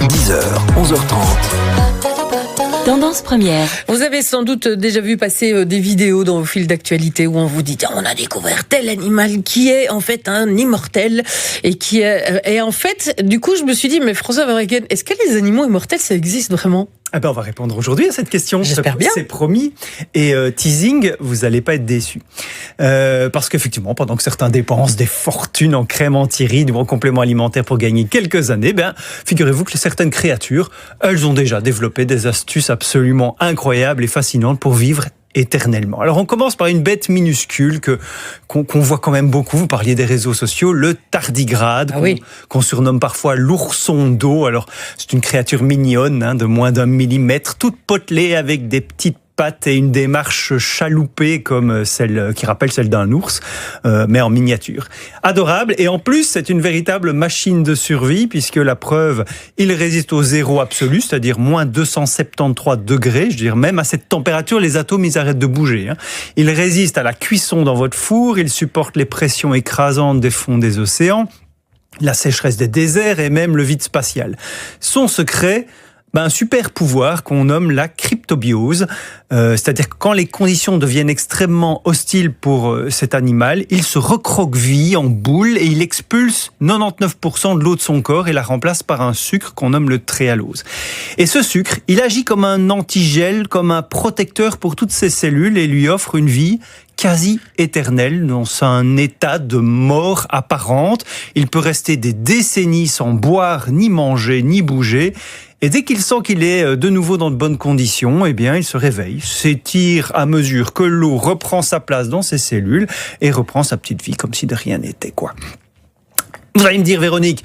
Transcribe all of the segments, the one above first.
10h, 11h30. Tendance première. Vous avez sans doute déjà vu passer des vidéos dans vos fils d'actualité où on vous dit on a découvert tel animal qui est en fait un immortel et qui est... Et en fait, du coup, je me suis dit, mais François Verhaegen, est-ce que les animaux immortels, ça existe vraiment ? On va répondre aujourd'hui à cette question. J'espère bien. C'est promis. Et teasing, vous n'allez pas être déçus. Parce qu'effectivement, pendant que certains dépensent des fortunes en crème anti-rides ou en compléments alimentaires pour gagner quelques années, figurez-vous que certaines créatures, elles ont déjà développé des astuces absolument incroyables et fascinantes pour vivre éternellement. Alors on commence par une bête minuscule qu'on voit quand même beaucoup. Vous parliez des réseaux sociaux, le tardigrade, qu'on surnomme parfois l'ourson d'eau. Alors c'est une créature mignonne, de moins d'1 millimètre, toute potelée avec des petites pattes et une démarche chaloupée comme celle qui rappelle celle d'un ours, mais en miniature. Adorable, et en plus c'est une véritable machine de survie puisque la preuve, il résiste au zéro absolu, c'est-à-dire moins 273 degrés, je veux dire même à cette température les atomes ils arrêtent de bouger. Il résiste à la cuisson dans votre four, il supporte les pressions écrasantes des fonds des océans, la sécheresse des déserts et même le vide spatial. Son secret, un super pouvoir qu'on nomme la cryptobiose, c'est-à-dire que quand les conditions deviennent extrêmement hostiles pour cet animal, il se recroqueville en boule et il expulse 99% de l'eau de son corps et la remplace par un sucre qu'on nomme le tréhalose. Et ce sucre, il agit comme un antigel, comme un protecteur pour toutes ces cellules et lui offre une vie quasi éternelle, dans un état de mort apparente. Il peut rester des décennies sans boire, ni manger, ni bouger. Et dès qu'il sent qu'il est de nouveau dans de bonnes conditions, il se réveille, s'étire à mesure que l'eau reprend sa place dans ses cellules et reprend sa petite vie comme si de rien n'était, Vous allez me dire, Véronique,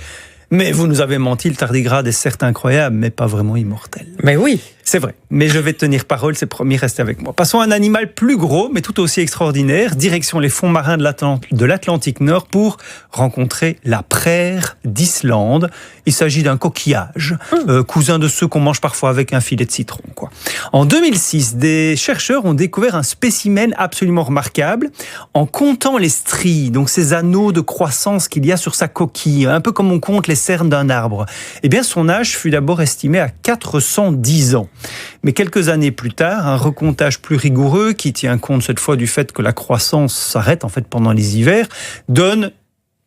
mais vous nous avez menti, le tardigrade est certes incroyable, mais pas vraiment immortel. Mais oui. C'est vrai, mais je vais tenir parole, c'est promis, restez avec moi. Passons à un animal plus gros, mais tout aussi extraordinaire, direction les fonds marins de l'Atlantique Nord pour rencontrer la praire d'Islande. Il s'agit d'un coquillage, cousin de ceux qu'on mange parfois avec un filet de citron, En 2006, des chercheurs ont découvert un spécimen absolument remarquable en comptant les stries, donc ces anneaux de croissance qu'il y a sur sa coquille, un peu comme on compte les cernes d'un arbre. Son âge fut d'abord estimé à 410 ans. Mais quelques années plus tard, un recomptage plus rigoureux, qui tient compte cette fois du fait que la croissance s'arrête en fait pendant les hivers, donne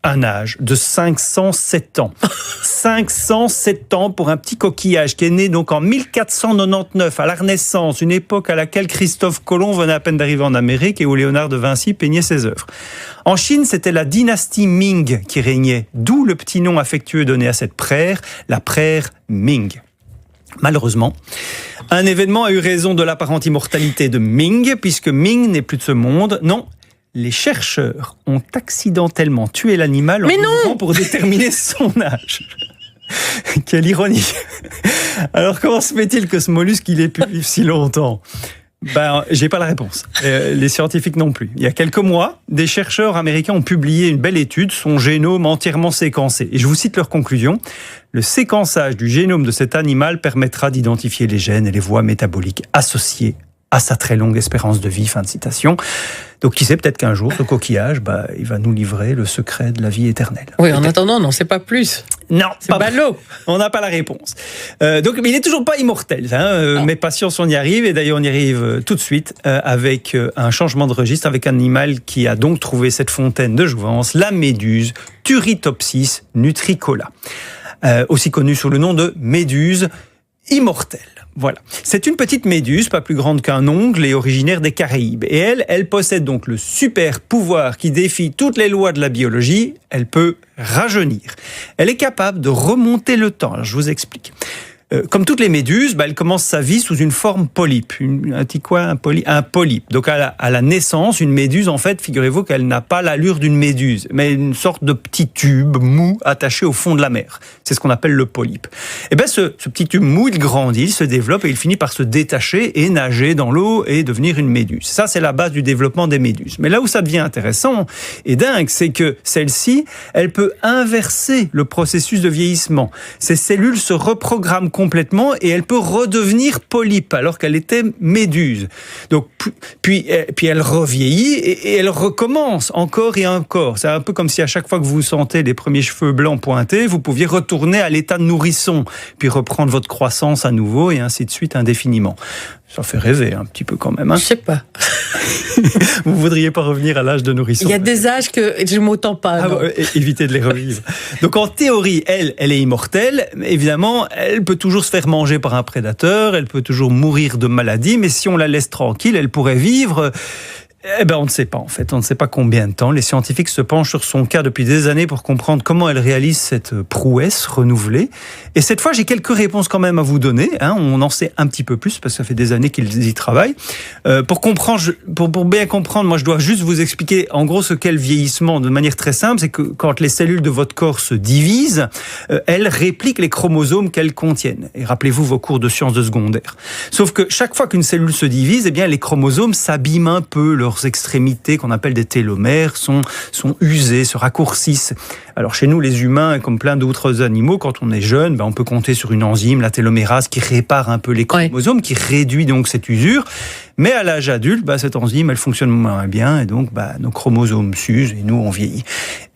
un âge de 507 ans. 507 ans pour un petit coquillage qui est né donc en 1499 à la Renaissance, une époque à laquelle Christophe Colomb venait à peine d'arriver en Amérique et où Léonard de Vinci peignait ses œuvres. En Chine, c'était la dynastie Ming qui régnait, d'où le petit nom affectueux donné à cette praire, la praire Ming. Malheureusement, un événement a eu raison de l'apparente immortalité de Ming, puisque Ming n'est plus de ce monde. Non, les chercheurs ont accidentellement tué l'animal pour déterminer son âge. Quelle ironie. Alors comment se fait-il que ce mollusque il ait pu vivre si longtemps ? J'ai pas la réponse. Les scientifiques non plus. Il y a quelques mois, des chercheurs américains ont publié une belle étude, son génome entièrement séquencé. Et je vous cite leur conclusion. Le séquençage du génome de cet animal permettra d'identifier les gènes et les voies métaboliques associées à sa très longue espérance de vie. Fin de citation. Donc qui sait, peut-être qu'un jour, ce coquillage, il va nous livrer le secret de la vie éternelle. Oui, en attendant, on n'en sait pas plus. Non, c'est ballot. On n'a pas la réponse. Mais il n'est toujours pas immortel. Mais patience, on y arrive. Et d'ailleurs, on y arrive tout de suite avec un changement de registre, avec un animal qui a donc trouvé cette fontaine de jouvence, la méduse Turritopsis nutricola, aussi connue sous le nom de méduse immortelle. Voilà. C'est une petite méduse, pas plus grande qu'un ongle et originaire des Caraïbes. Et elle possède donc le super pouvoir qui défie toutes les lois de la biologie. Elle peut rajeunir. Elle est capable de remonter le temps. Alors, je vous explique. Comme toutes les méduses, elle commence sa vie sous une forme polype. Un polype. Donc à la naissance, une méduse, en fait, figurez-vous qu'elle n'a pas l'allure d'une méduse, mais une sorte de petit tube mou attaché au fond de la mer. C'est ce qu'on appelle le polype. Ce petit tube mou, il grandit, il se développe et il finit par se détacher et nager dans l'eau et devenir une méduse. Ça, c'est la base du développement des méduses. Mais là où ça devient intéressant et dingue, c'est que celle-ci, elle peut inverser le processus de vieillissement. Ces cellules se reprogramment complètement et elle peut redevenir polype alors qu'elle était méduse. Donc puis elle revieillit et elle recommence encore et encore. C'est un peu comme si à chaque fois que vous sentez les premiers cheveux blancs pointés, vous pouviez retourner à l'état de nourrisson. puis reprendre votre croissance à nouveau, et ainsi de suite indéfiniment. Ça fait rêver un petit peu quand même. Je sais pas. Vous voudriez pas revenir à l'âge de nourrisson? Il y a des âges que je m'autant pas. Évitez de les revivre. Donc en théorie, elle est immortelle. Évidemment, elle peut toujours se faire manger par un prédateur, elle peut toujours mourir de maladie, mais si on la laisse tranquille, elle pourrait vivre... on ne sait pas en fait, on ne sait pas combien de temps. Les scientifiques se penchent sur son cas depuis des années pour comprendre comment elle réalise cette prouesse renouvelée. Et cette fois, j'ai quelques réponses quand même à vous donner. On en sait un petit peu plus parce que ça fait des années qu'ils y travaillent. Pour bien comprendre, moi je dois juste vous expliquer en gros ce qu'est le vieillissement de manière très simple. C'est que quand les cellules de votre corps se divisent, elles répliquent les chromosomes qu'elles contiennent. Et rappelez-vous vos cours de sciences de secondaire. Sauf que chaque fois qu'une cellule se divise, les chromosomes s'abîment un peu. Leurs extrémités, qu'on appelle des télomères, sont usées, se raccourcissent. Alors chez nous, les humains, comme plein d'autres animaux, quand on est jeune, on peut compter sur une enzyme, la télomérase, qui répare un peu les chromosomes, qui réduit donc cette usure. Mais à l'âge adulte, cette enzyme, elle fonctionne moins bien, et donc nos chromosomes s'usent et nous, on vieillit.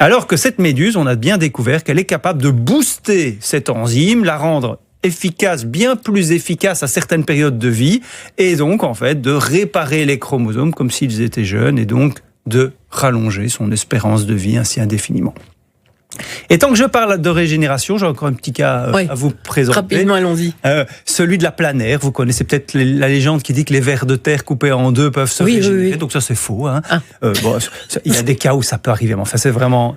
Alors que cette méduse, on a bien découvert qu'elle est capable de booster cette enzyme, la rendre efficace, bien plus efficace à certaines périodes de vie, et donc en fait de réparer les chromosomes comme s'ils étaient jeunes, et donc de rallonger son espérance de vie ainsi indéfiniment. Et tant que je parle de régénération, j'ai encore un petit cas à vous présenter. Rapidement, allons-y. Celui de la planaire. Vous connaissez peut-être la légende qui dit que les vers de terre coupés en deux peuvent se régénérer. Oui. Donc ça, c'est faux. Il y a des cas où ça peut arriver. Mais enfin, c'est vraiment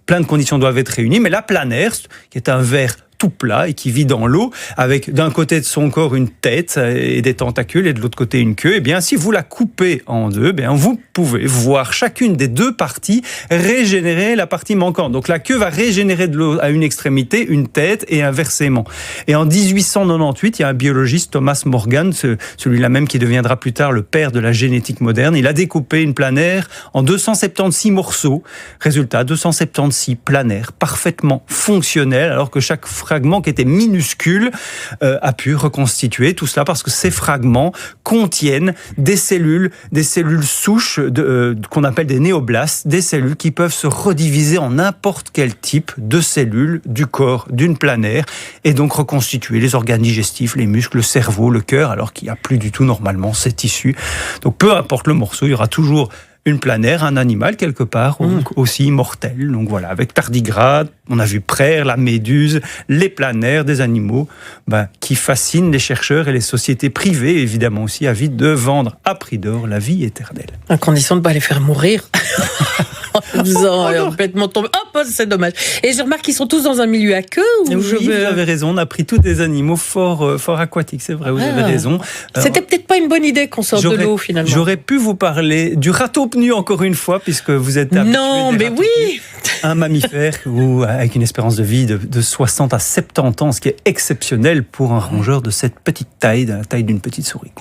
plein de conditions doivent être réunies. Mais la planaire, qui est un ver tout plat et qui vit dans l'eau, avec d'un côté de son corps une tête et des tentacules et de l'autre côté une queue, si vous la coupez en deux, vous pouvez voir chacune des deux parties régénérer la partie manquante. Donc la queue va régénérer de l'eau à une extrémité, une tête et inversement. Et en 1898, il y a un biologiste, Thomas Morgan, celui-là même qui deviendra plus tard le père de la génétique moderne, il a découpé une planaire en 276 morceaux. Résultat, 276 planaires parfaitement fonctionnels, alors que chaque fragment qui était minuscule a pu reconstituer tout cela parce que ces fragments contiennent des cellules souches qu'on appelle des néoblastes, des cellules qui peuvent se rediviser en n'importe quel type de cellules du corps d'une planaire et donc reconstituer les organes digestifs, les muscles, le cerveau, le cœur, alors qu'il n'y a plus du tout normalement ces tissus. Donc peu importe le morceau, il y aura toujours une planaire, un animal quelque part, aussi immortel. Donc voilà, avec tardigrade, on a vu praire, la méduse, les planaires, des animaux qui fascinent les chercheurs et les sociétés privées, évidemment aussi avides de vendre à prix d'or la vie éternelle. À condition de ne pas les faire mourir. En faisant complètement tomber. Hop, c'est dommage. Et je remarque qu'ils sont tous dans un milieu aqueux. Vous avez raison, on a pris tous des animaux fort aquatiques, c'est vrai, vous avez raison. C'était peut-être pas une bonne idée qu'on sorte de l'eau finalement. J'aurais pu vous parler du rateau-pneu encore une fois, puisque vous êtes habitué. Non, mais oui. Un mammifère avec une espérance de vie de 60 à 70 ans, ce qui est exceptionnel pour un rongeur de cette petite taille, de la taille d'une petite souris.